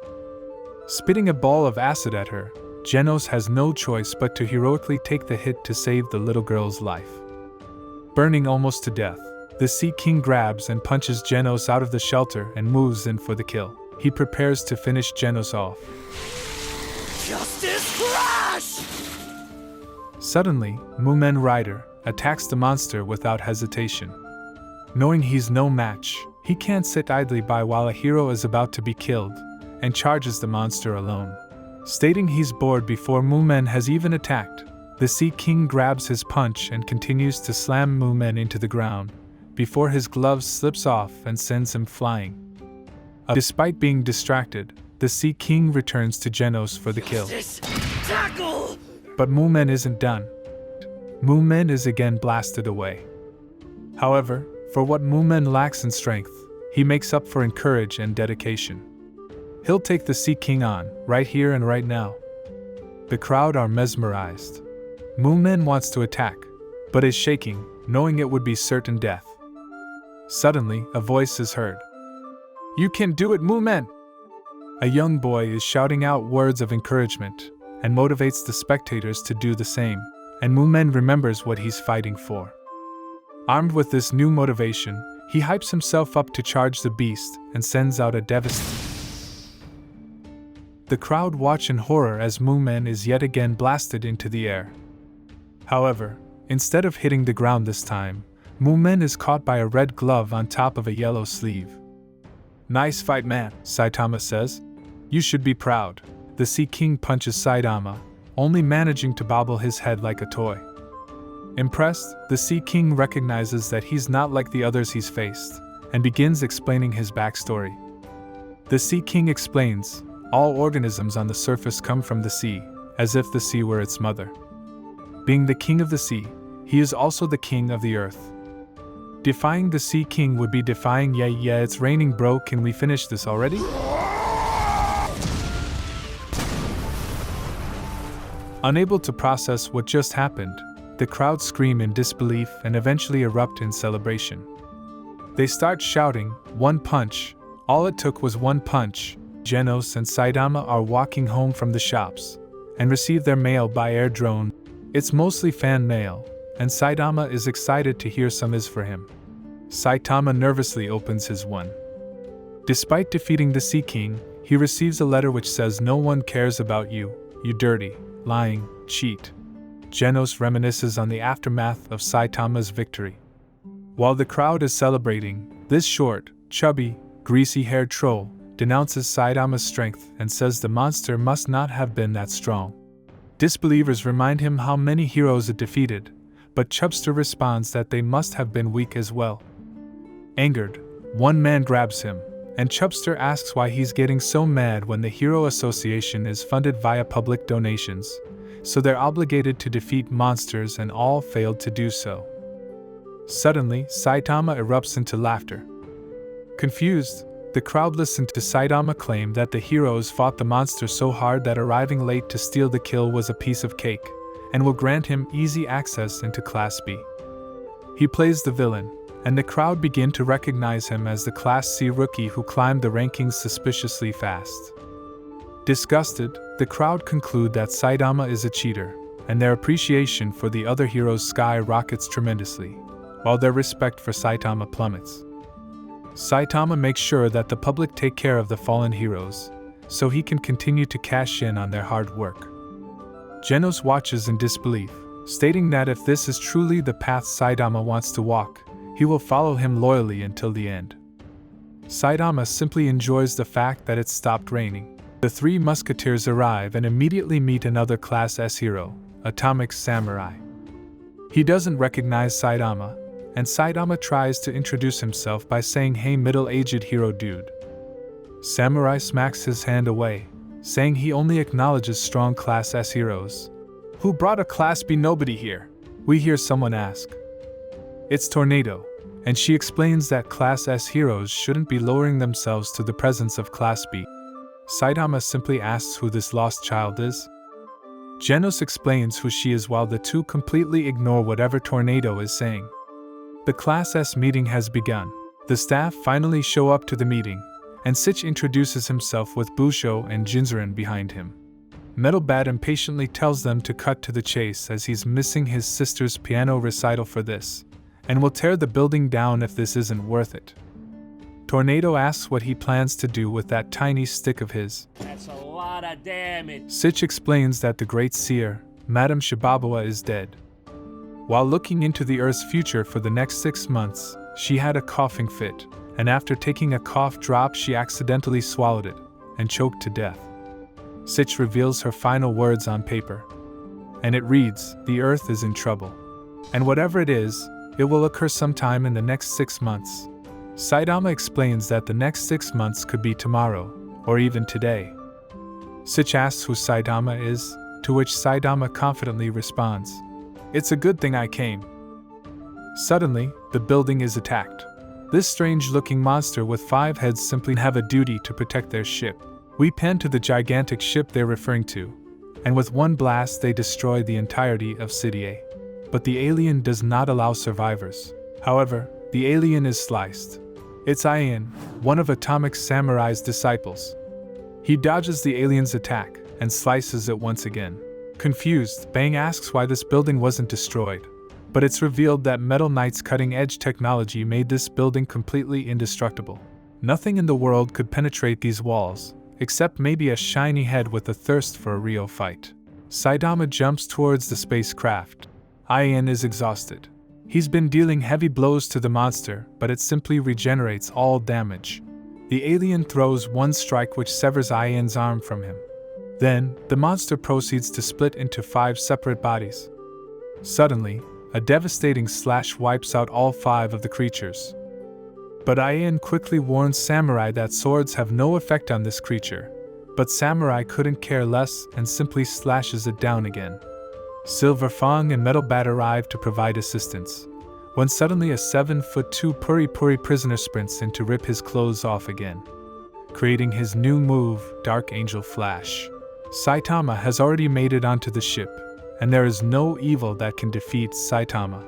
Spitting a ball of acid at her, Genos has no choice but to heroically take the hit to save the little girl's life. Burning almost to death, the Sea King grabs and punches Genos out of the shelter and moves in for the kill. He prepares to finish Genos off. Justice Crash! Suddenly, Moomin Rider attacks the monster without hesitation. Knowing he's no match, he can't sit idly by while a hero is about to be killed, and charges the monster alone. Stating he's bored before Moomin has even attacked, the Sea King grabs his punch and continues to slam Moomin into the ground, before his glove slips off and sends him flying. Despite being distracted, the Sea King returns to Genos for the kill. Tackle! But Moomin isn't done. Moomin is again blasted away. However, for what Moomin lacks in strength, he makes up for in courage and dedication. He'll take the Sea King on, right here and right now. The crowd are mesmerized. Moomin wants to attack, but is shaking, knowing it would be certain death. Suddenly, a voice is heard. "You can do it, Moomin!" A young boy is shouting out words of encouragement, and motivates the spectators to do the same, and Moomin remembers what he's fighting for. Armed with this new motivation, he hypes himself up to charge the beast and sends out a devastating. The crowd watch in horror as Moomin is yet again blasted into the air. However, instead of hitting the ground this time, Moomin is caught by a red glove on top of a yellow sleeve. "Nice fight, man," Saitama says. "You should be proud." The Sea King punches Saitama, only managing to bobble his head like a toy. Impressed, the Sea King recognizes that he's not like the others he's faced, and begins explaining his backstory. The Sea King explains, all organisms on the surface come from the sea, as if the sea were its mother. Being the king of the sea, he is also the king of the earth. Defying the Sea King would be defying yeah, it's raining bro, can we finish this already? Unable to process what just happened, the crowd scream in disbelief and eventually erupt in celebration. They start shouting, "One punch!" All it took was one punch. Genos and Saitama are walking home from the shops, and receive their mail by air drone. It's mostly fan mail, and Saitama is excited to hear some is for him. Saitama nervously opens his one. Despite defeating the Sea King, he receives a letter which says, "No one cares about you, you dirty, lying, cheat." Genos reminisces on the aftermath of Saitama's victory. While the crowd is celebrating, this short, chubby, greasy-haired troll denounces Saitama's strength and says the monster must not have been that strong. Disbelievers remind him how many heroes it defeated, but Chubster responds that they must have been weak as well. Angered, one man grabs him, and Chubster asks why he's getting so mad when the Hero Association is funded via public donations, so they're obligated to defeat monsters and all failed to do so. Suddenly, Saitama erupts into laughter. Confused, the crowd listened to Saitama claim that the heroes fought the monster so hard that arriving late to steal the kill was a piece of cake, and will grant him easy access into Class B. He plays the villain, and the crowd begin to recognize him as the Class C rookie who climbed the rankings suspiciously fast. Disgusted, the crowd conclude that Saitama is a cheater, and their appreciation for the other heroes skyrockets tremendously, while their respect for Saitama plummets. Saitama makes sure that the public take care of the fallen heroes, so he can continue to cash in on their hard work. Genos watches in disbelief, stating that if this is truly the path Saitama wants to walk, he will follow him loyally until the end. Saitama simply enjoys the fact that it stopped raining. The three musketeers arrive and immediately meet another Class S hero, Atomic Samurai. He doesn't recognize Saitama, and Saitama tries to introduce himself by saying, "Hey middle-aged hero dude." Samurai smacks his hand away, saying he only acknowledges strong Class S heroes. "Who brought a Class B nobody here?" we hear someone ask. It's Tornado, and she explains that Class S heroes shouldn't be lowering themselves to the presence of Class B. Saitama simply asks who this lost child is. Genos explains who she is while the two completely ignore whatever Tornado is saying. The Class S meeting has begun. The staff finally show up to the meeting, and Sich introduces himself with Busho and Jinzurin behind him. Metal Bat impatiently tells them to cut to the chase as he's missing his sister's piano recital for this, and will tear the building down if this isn't worth it. Tornado asks what he plans to do with that tiny stick of his. That's a lot of damage. Sich explains that the great seer, Madame Shibabawa, is dead. While looking into the Earth's future for the next 6 months, she had a coughing fit, and after taking a cough drop she accidentally swallowed it, and choked to death. Sich reveals her final words on paper. And it reads, "The Earth is in trouble. And whatever it is, it will occur sometime in the next 6 months. Saitama explains that the next 6 months could be tomorrow, or even today. Sich asks who Saitama is, to which Saitama confidently responds, "It's a good thing I came." Suddenly, the building is attacked. This strange-looking monster with 5 heads simply have a duty to protect their ship. We pan to the gigantic ship they're referring to, and with one blast they destroy the entirety of City A. But the alien does not allow survivors. However, the alien is sliced. It's Ian, one of Atomic Samurai's disciples. He dodges the alien's attack and slices it once again. Confused, Bang asks why this building wasn't destroyed, but it's revealed that Metal Knight's cutting-edge technology made this building completely indestructible. Nothing in the world could penetrate these walls, except maybe a shiny head with a thirst for a real fight. Saitama jumps towards the spacecraft. Ian is exhausted. He's been dealing heavy blows to the monster, but it simply regenerates all damage. The alien throws one strike which severs Ian's arm from him. Then, the monster proceeds to split into 5 separate bodies. Suddenly, a devastating slash wipes out all 5 of the creatures. But Ian quickly warns Samurai that swords have no effect on this creature, but Samurai couldn't care less and simply slashes it down again. Silver Fang and Metal Bat arrive to provide assistance, when suddenly a 7'2" Puri Puri prisoner sprints in to rip his clothes off again, creating his new move, Dark Angel Flash. Saitama has already made it onto the ship, and there is no evil that can defeat Saitama.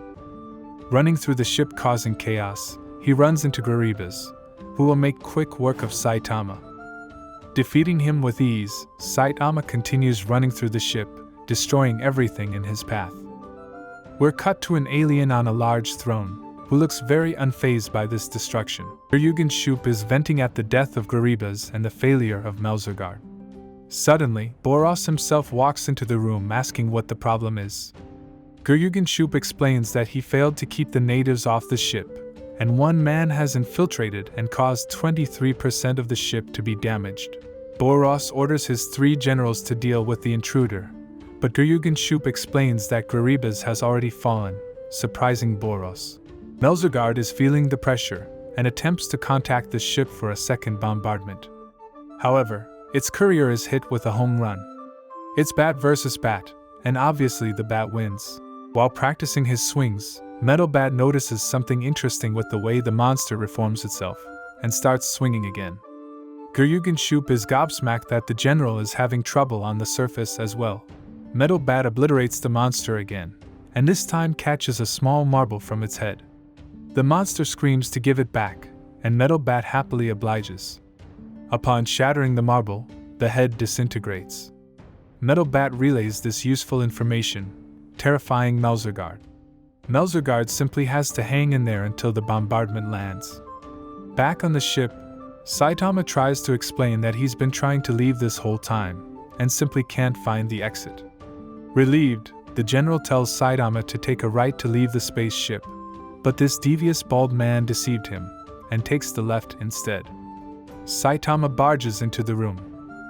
Running through the ship causing chaos, he runs into Garibas, who will make quick work of Saitama. Defeating him with ease, Saitama continues running through the ship, destroying everything in his path. We're cut to an alien on a large throne, who looks very unfazed by this destruction. Ryugen Shup is venting at the death of Garibas and the failure of Melzergard. Suddenly, Boros himself walks into the room asking what the problem is. Ryugen Shup explains that he failed to keep the natives off the ship, and one man has infiltrated and caused 23% of the ship to be damaged. Boros orders his 3 generals to deal with the intruder, but Ryugen Shup explains that Garibas has already fallen, surprising Boros. Melzergard is feeling the pressure and attempts to contact the ship for a second bombardment. However, its courier is hit with a home run. It's Bat versus Bat, and obviously the Bat wins. While practicing his swings, Metal Bat notices something interesting with the way the monster reforms itself, and starts swinging again. Ryugen Shup is gobsmacked that the general is having trouble on the surface as well. Metal Bat obliterates the monster again, and this time catches a small marble from its head. The monster screams to give it back, and Metal Bat happily obliges. Upon shattering the marble, the head disintegrates. Metal Bat relays this useful information, terrifying Melzergard. Melzergard simply has to hang in there until the bombardment lands. Back on the ship, Saitama tries to explain that he's been trying to leave this whole time, and simply can't find the exit. Relieved, the general tells Saitama to take a right to leave the spaceship, but this devious bald man deceived him and takes the left instead. Saitama barges into the room.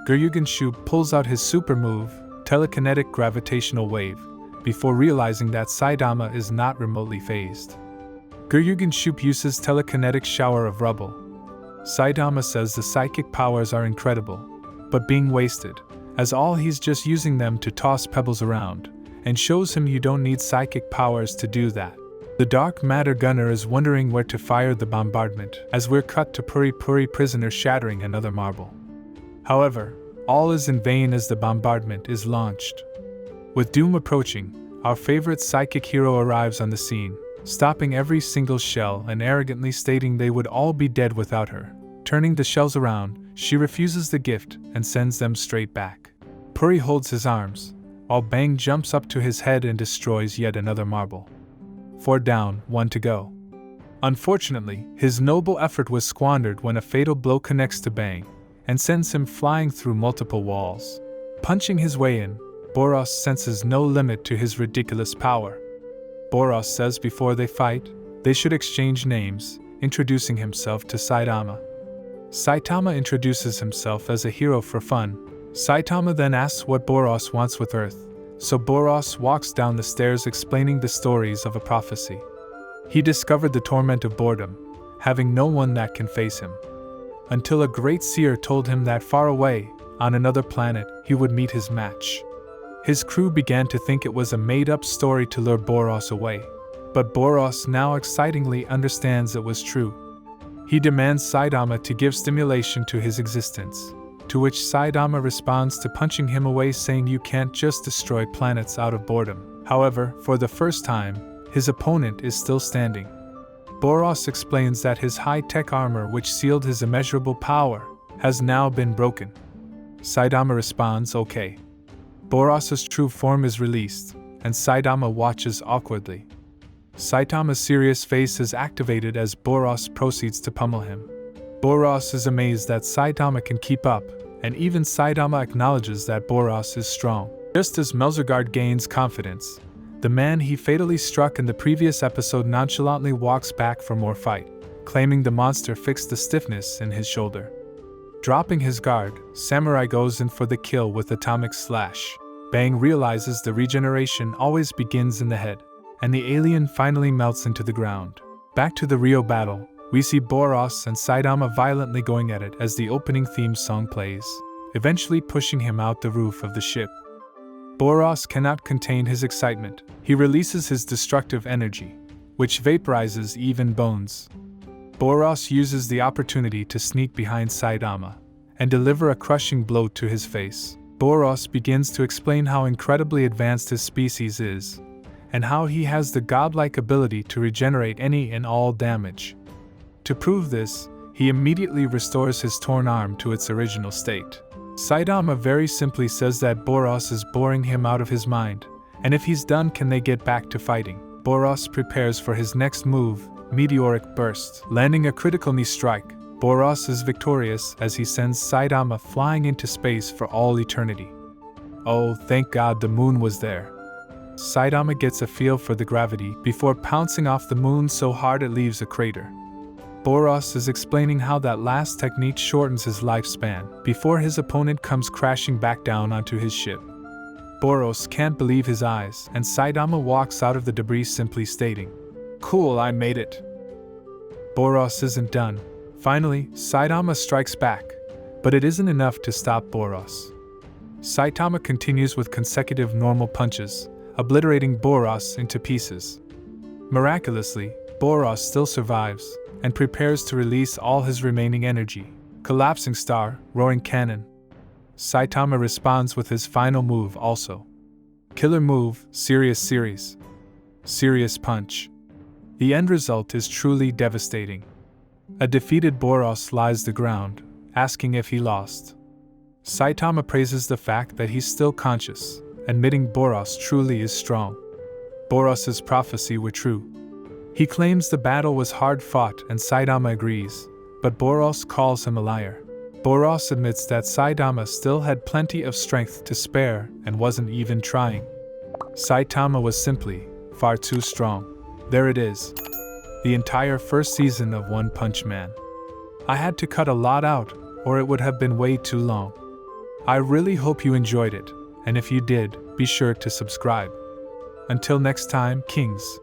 Gyurgen Shu pulls out his super move, telekinetic gravitational wave, before realizing that Saitama is not remotely phased. Gyurgen Shu uses telekinetic shower of rubble. Saitama says the psychic powers are incredible, but being wasted, as all he's just using them to toss pebbles around, and shows him you don't need psychic powers to do that. The dark matter gunner is wondering where to fire the bombardment, as we're cut to Puri Puri prisoner shattering another marble. However, all is in vain as the bombardment is launched. With doom approaching, our favorite psychic hero arrives on the scene, stopping every single shell and arrogantly stating they would all be dead without her. Turning the shells around, she refuses the gift and sends them straight back. Puri holds his arms, while Bang jumps up to his head and destroys yet another marble. 4 down, 1 to go. Unfortunately, his noble effort was squandered when a fatal blow connects to Bang and sends him flying through multiple walls. Punching his way in, Boros senses no limit to his ridiculous power. Boros says before they fight, they should exchange names, introducing himself to Saitama. Saitama introduces himself as a hero for fun. Saitama then asks what Boros wants with Earth, so Boros walks down the stairs explaining the stories of a prophecy. He discovered the torment of boredom, having no one that can face him. Until a great seer told him that far away, on another planet, he would meet his match. His crew began to think it was a made-up story to lure Boros away, but Boros now excitingly understands it was true. He demands Saitama to give stimulation to his existence, to which Saitama responds to punching him away, saying you can't just destroy planets out of boredom. However, for the first time, his opponent is still standing. Boros explains that his high-tech armor, which sealed his immeasurable power, has now been broken. Saitama responds, okay. Boros's true form is released, and Saitama watches awkwardly. Saitama's serious face is activated as Boros proceeds to pummel him. Boros is amazed that Saitama can keep up, and even Saitama acknowledges that Boros is strong. Just as Melzergard gains confidence, the man he fatally struck in the previous episode nonchalantly walks back for more fight, claiming the monster fixed the stiffness in his shoulder. Dropping his guard, Samurai goes in for the kill with atomic slash. Bang realizes the regeneration always begins in the head, and the alien finally melts into the ground. Back to the Rio battle, we see Boros and Saitama violently going at it as the opening theme song plays, eventually pushing him out the roof of the ship. Boros cannot contain his excitement. He releases his destructive energy, which vaporizes even bones. Boros uses the opportunity to sneak behind Saitama and deliver a crushing blow to his face. Boros begins to explain how incredibly advanced his species is, and how he has the godlike ability to regenerate any and all damage. To prove this, he immediately restores his torn arm to its original state. Saitama very simply says that Boros is boring him out of his mind, and if he's done, can they get back to fighting? Boros prepares for his next move, Meteoric Burst. Landing a critical knee strike, Boros is victorious as he sends Saitama flying into space for all eternity. Oh, thank God the moon was there. Saitama gets a feel for the gravity before pouncing off the moon so hard it leaves a crater. Boros is explaining how that last technique shortens his lifespan before his opponent comes crashing back down onto his ship. Boros can't believe his eyes, and Saitama walks out of the debris simply stating, "Cool, I made it." Boros isn't done. Finally, Saitama strikes back, but it isn't enough to stop Boros. Saitama continues with consecutive normal punches, obliterating Boros into pieces. Miraculously, Boros still survives and prepares to release all his remaining energy. Collapsing Star, Roaring Cannon. Saitama responds with his final move also. Killer move, Serious Series. Serious Punch. The end result is truly devastating. A defeated Boros lies the ground, asking if he lost. Saitama praises the fact that he's still conscious, admitting Boros truly is strong. Boros's prophecy were true. He claims the battle was hard fought and Saitama agrees, but Boros calls him a liar. Boros admits that Saitama still had plenty of strength to spare and wasn't even trying. Saitama was simply far too strong. There it is. The entire first season of One Punch Man. I had to cut a lot out, or it would have been way too long. I really hope you enjoyed it, and if you did, be sure to subscribe. Until next time, Kings.